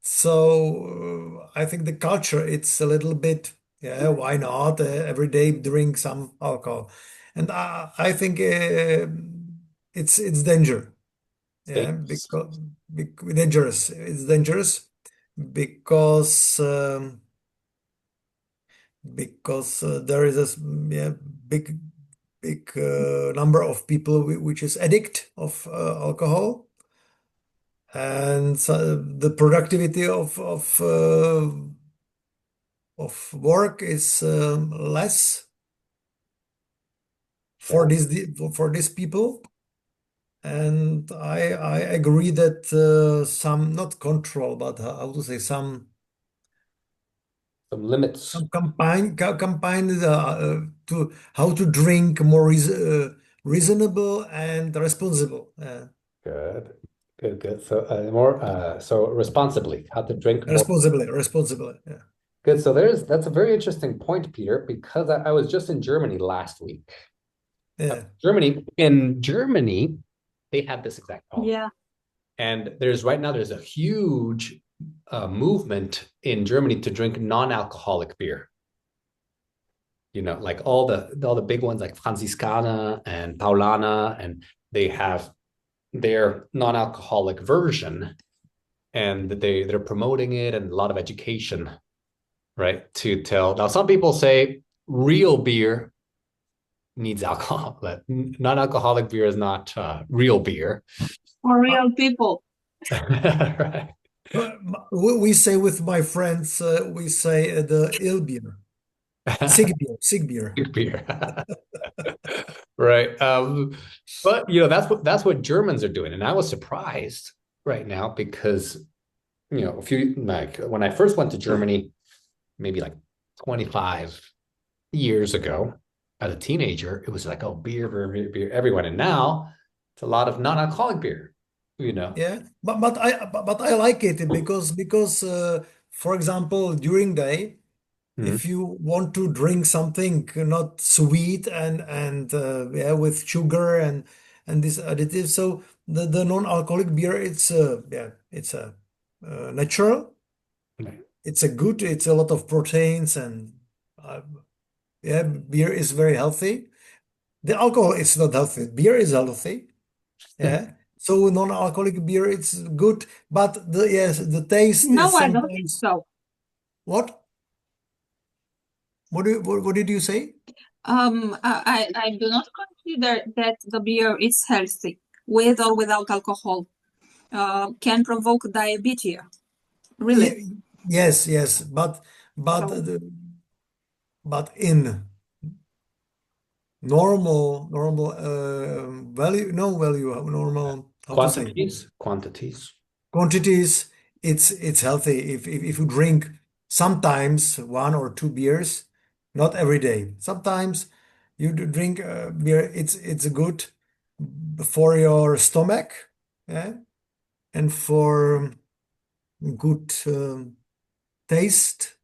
So I think the culture it's a little bit yeah why not every day drink some alcohol, and I think it's danger yeah States. dangerous it's dangerous because there is a yeah, big number of people which is addict of alcohol, and so the productivity of work is less Yeah. for these people. And I agree that some not control, but how to say Some limits. some campaign to how to drink more reasonable and responsible. Good. Good, good. So more so responsibly, how to drink more. Responsibly. Yeah. Good. So that's a very interesting point, Peter, because I was just in Germany last week. Yeah. In Germany, they have this exact problem. Yeah. And there's a huge movement in Germany to drink non-alcoholic beer. You know, like all the big ones like Franziskaner and Paulaner, and they have their non-alcoholic version, and they're promoting it, and a lot of education, right? To tell now, some people say real beer needs alcohol, but non-alcoholic beer is not real beer. For real people. Right. We say with my friends, we say the ill beer, sick beer. Beer. Right. But you know, that's what Germans are doing. And I was surprised right now because, you know, if you like when I first went to Germany, maybe like 25 years ago, as a teenager, it was like, oh, beer, everyone. And now it's a lot of non-alcoholic beer, you know. Yeah, but I like it because for example during day Mhm. if you want to drink something not sweet and yeah with sugar and this additive so the non-alcoholic beer it's yeah it's a natural Right. it's a good it's a lot of proteins and uh, yeah beer is very healthy. The alcohol is not healthy, beer is healthy. Yeah. So non-alcoholic beer, it's good, but the yes, the taste No, is I don't think sometimes so. what? What did you say? I do not consider that the beer is healthy, with or without alcohol. Can provoke diabetes, really. Ye- yes, but So but in normal value, no value, normal how to say Quantities. quantities, it's healthy if you drink sometimes one or two beers, not every day. Sometimes you drink beer, it's good for your stomach, yeah, and for good taste.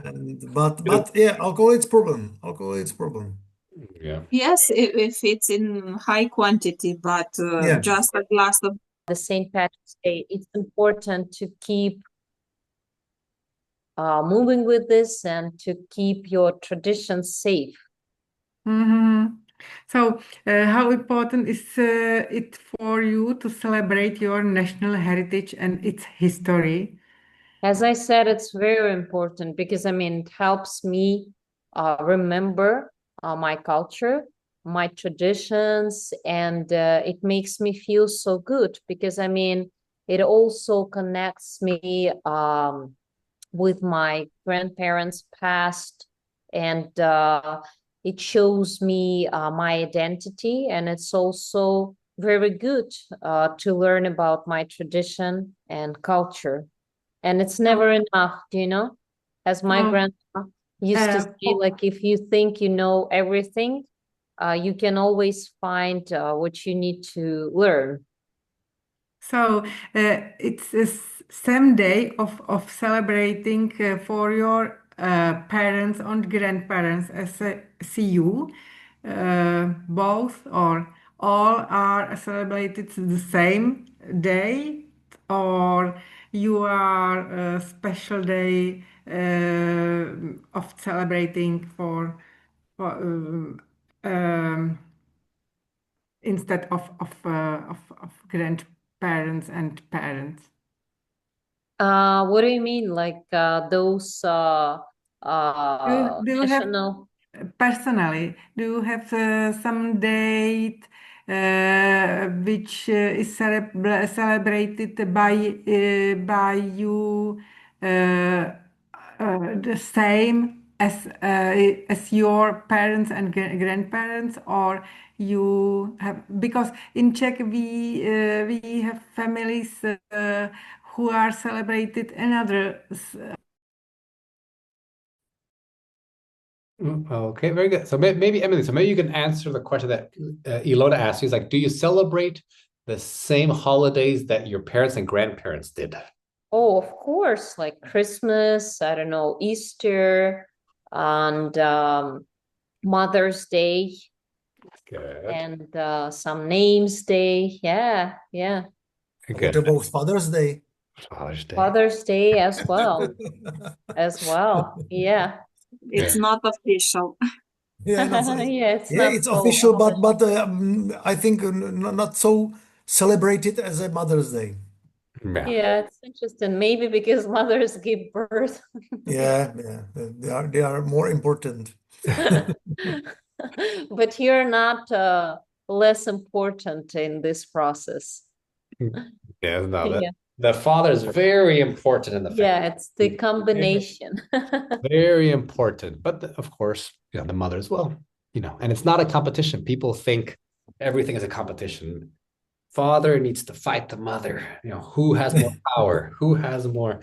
And You know, but yeah, alcohol it's problem. Alcohol it's problem. Yeah. Yes, if it's in high quantity, but Yeah. just a glass of The St. Patrick's Day, it's important to keep moving with this and to keep your traditions safe. Mhm. So, how important is it for you to celebrate your national heritage and its history? As I said, it's very important because I mean, it helps me remember my culture, my traditions, and it makes me feel so good because I mean, it also connects me with my grandparents' past, and it shows me my identity, and it's also very good to learn about my tradition and culture. And it's never enough, you know? As my Oh, grandma used to say, oh, like, if you think you know everything, you can always find what you need to learn. so it's the same day of celebrating for your parents and grandparents as see you. Both or all are celebrated the same day, or you are a special day of celebrating for instead of grandparents and parents. What do you mean? Like those Do you have national? personally, do you have some date which is celebrated by you the same as your parents and grandparents, or you have, because in Czech we have families who are celebrated another. Okay, very good. So maybe Emily, so maybe you can answer the question that Ilona asked. She's like, do you celebrate the same holidays that your parents and grandparents did? Oh, of course, like Christmas, I don't know, Easter, and Mother's Day, Good. and some names day. Yeah, yeah. What Good. about Father's Day? Father's Day. Father's Day as well, as well. Yeah. Yeah. it's not official. Yeah, not so, Yeah, it's yeah, not it's so official, but official. I think not so celebrated as a Mother's Day. Yeah. Yeah, it's interesting. Maybe because mothers give birth. Yeah, yeah, they are more important. But you're not less important in this process. Yeah, no, Yeah. the father is very important in the family. Yeah, it's the combination. Very important. But of course, the mother as well, and it's not a competition. People think everything is a competition. Father needs to fight the mother. Who has more power? Who has more?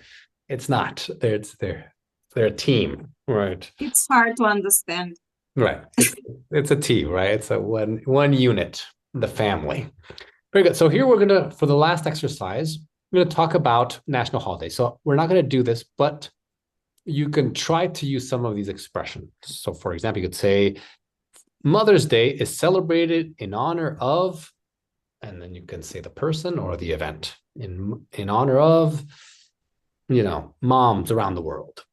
It's not. They're a team, right? It's hard to understand. Right. It's a team, right? It's a one unit, the family. Very good. So here we're gonna, for the last exercise, we're gonna talk about national holidays. So we're not gonna do this, but you can try to use some of these expressions. So for example, you could say Mother's Day is celebrated in honor of, and then you can say the person or the event in honor of, moms around the world.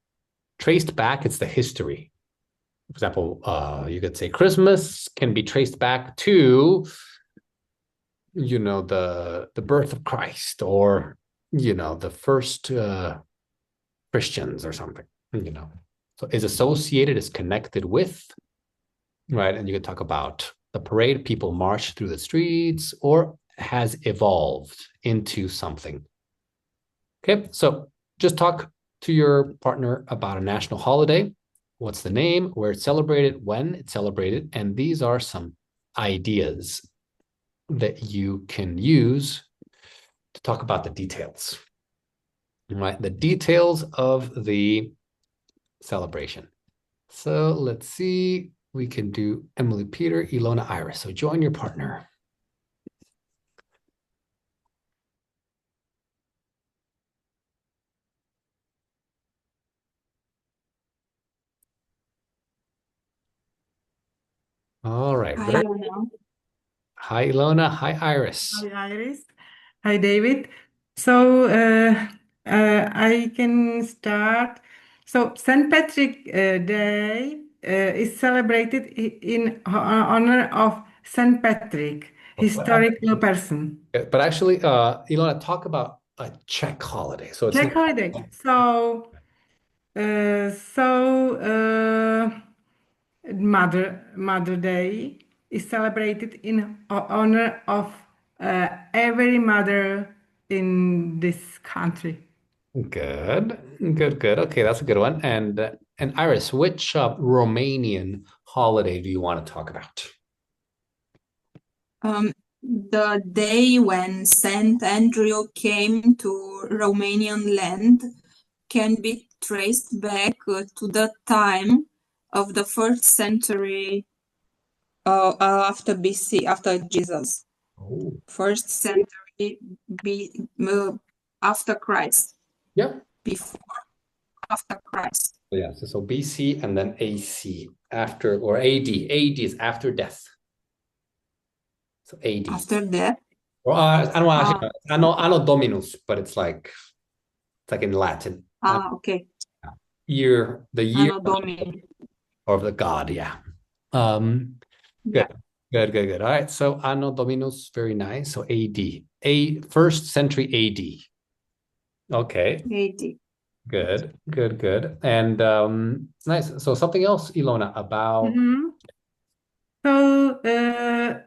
Traced back, it's the history. For example, you could say Christmas can be traced back to, the birth of Christ, or the first Christians or something. So is associated, is connected with, right? And you could talk about the parade, people march through the streets, or has evolved into something. Okay, so just talk to your partner about a national holiday. What's the name, where it's celebrated, when it's celebrated, and these are some ideas that you can use to talk about the details, right? The details of the celebration. So let's see. We can do Emily, Peter, Ilona, Iris. So join your partner. All right. Hi, Ilona. Hi, Ilona. Hi, Iris. Hi, Iris. Hi, David. So I can start. So St. Patrick Day is celebrated in honor of St. Patrick, historical person. But actually, Ilona, talk about a Czech holiday. So it's Czech holiday. So, Mother Day is celebrated in honor of every mother in this country. good. Good. Okay, that's a good one. And Iris, which Romanian holiday do you want to talk about? The day when Saint Andrew came to Romanian land can be traced back to the time of the first century after BC, after Jesus. Oh, First century after Christ, yeah. before after Christ. Yeah, so BC and then AC after, or AD. AD is after death. So AD. After that, Or I don't actually ah, Anno Dominus, but it's like in Latin. okay, The year Anno Domini. of the god, yeah. Good. Yeah, Good. All right. So Anno Dominus, very nice. So AD. First century AD. Okay. AD. Good. And nice. So something else, Ilona, about Mhm. So the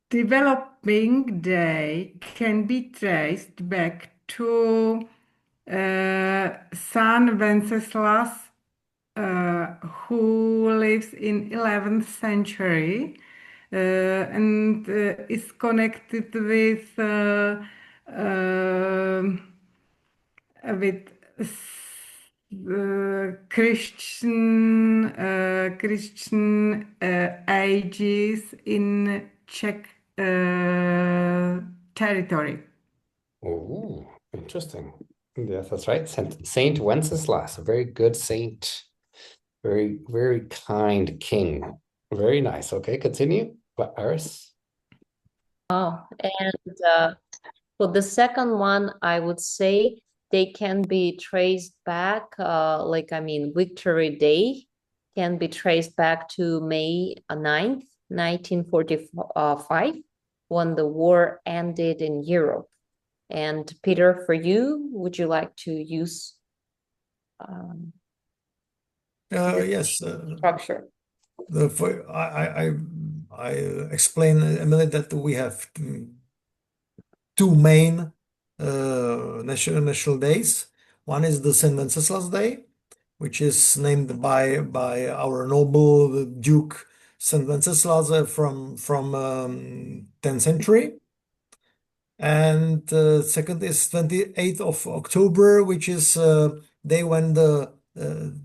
developing day can be traced back to San Wenceslas, who lives in 11th century and is connected with Christian ages in Czech territory. oh, interesting. Yes, that's right. Saint Wenceslas, a very good saint, very kind king. Very nice. Okay, continue. But Iris? Oh, and for the second one, I would say they can be traced back, Victory Day can be traced back to May 9th, 1945, when the war ended in Europe. And Peter, for you, would you like to use Yes. structure? I explained, Emily, that we have two main national days. One is the Saint Wenceslas Day, which is named by our noble Duke Saint Wenceslas from 10th century. And second is 28th of October, which is day when the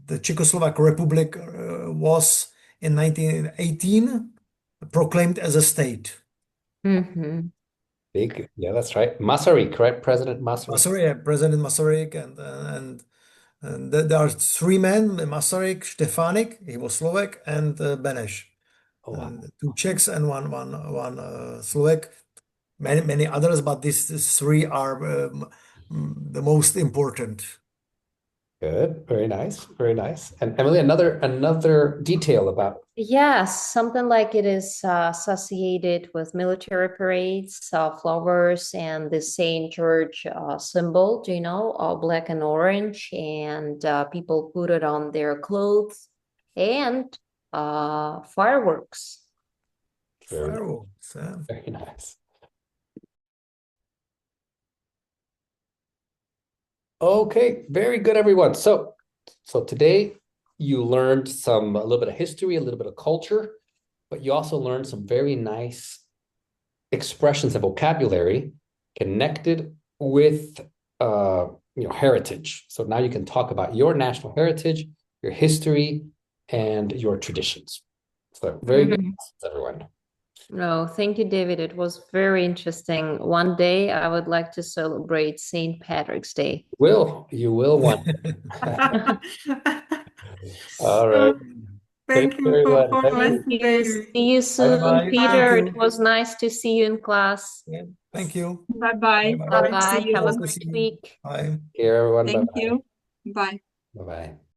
Czechoslovak Republic was in 1918 proclaimed as a state. Mm-hmm. Big, yeah, that's right. Masaryk, right? President Masaryk. Masaryk, President Masaryk, and there are three men: Masaryk, Stefanik, he was Slovak, and Beneš, Oh, wow. two Czechs and one Slovak. Many others, but these three are the most important. Good. Very nice. And Emily, another detail about Yes, something like it is associated with military parades, flowers, and the Saint George symbol, do you know, black and orange, and people put it on their clothes, and fireworks. very, Fireworks, yeah. very nice. Okay, very good, everyone. So today you learned a little bit of history, a little bit of culture, but you also learned some very nice expressions of vocabulary connected with heritage. So now you can talk about your national heritage, your history, and your traditions. So very good, everyone. No, thank you, David. It was very interesting. One day I would like to celebrate St. Patrick's Day. You will one. All right. Thank you everyone. for Thank Thank listening. you. See you soon, Bye-bye. Thank Peter. you. It was nice to see you in class. Yeah, thank you. Bye-bye. Bye-bye. Hope to see Bye-bye. Have a you. Nice to great see you. week. Bye. you, everyone. Thank Bye-bye. you. Bye. Bye-bye.